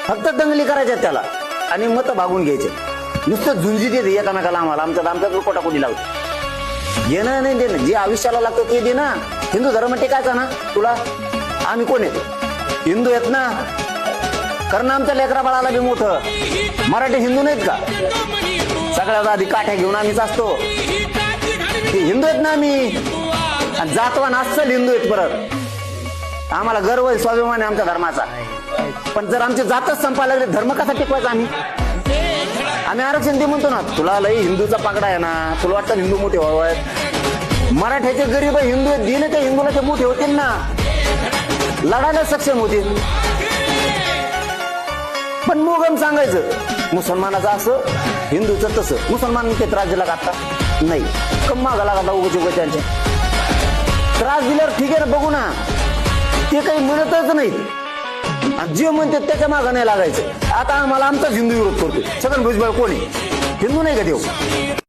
फक्त दंगली करायच्या त्याला आणि मत भागून घ्यायचे. नुसतं झुंजी देते एकामेकाला. आमच्याच कोटाकोटी लावतो. घेणं नाही देणं, जे आयुष्याला लागतं ते दे ना. हिंदू धर्म टिकायचा ना तुला. आम्ही कोण आहेत? हिंदू आहेत ना. कारण आमच्या लेकरा बाळाला बी मोठं. मराठी हिंदू नाहीत का? सगळ्यात आधी काठ्या घेऊन आम्हीच असतो. हिंदू आहेत ना आम्ही. जातवान अस्सल हिंदू आहेत. परत आम्हाला गर्व आहे, स्वाभिमान आहे आमच्या धर्माचा. पण जर आमची जातच संपायला लागली, धर्म कसा टिकवायचा आम्ही? आम्ही आरक्षण दे म्हणतो ना. तुला लई हिंदूचा पागडा आहे ना. तुला वाटतं हिंदू मोठे व्हावेत? मराठ्याचे गरीब हिंदू आहेत. दिले त्या हिंदूला ते मोठे होतील ना. लढायला सक्षम होतील. पण मोगम सांगायचं मुसलमानाचं असं, हिंदूचं तसं. मुसलमान ते त्रास दिला का आता? नाही. कम मागा लागला उगाच त्यांच्या. त्रास दिल्यावर ठीक आहे ना, बघू ना. ते काही म्हणतच नाहीत. जे म्हणते त्याच्या मागं नाही लागायचं. आता आम्हाला आमचाच हिंदू विरोध करतो. छगन भुजबळ कोणी हिंदू नाही का देऊ?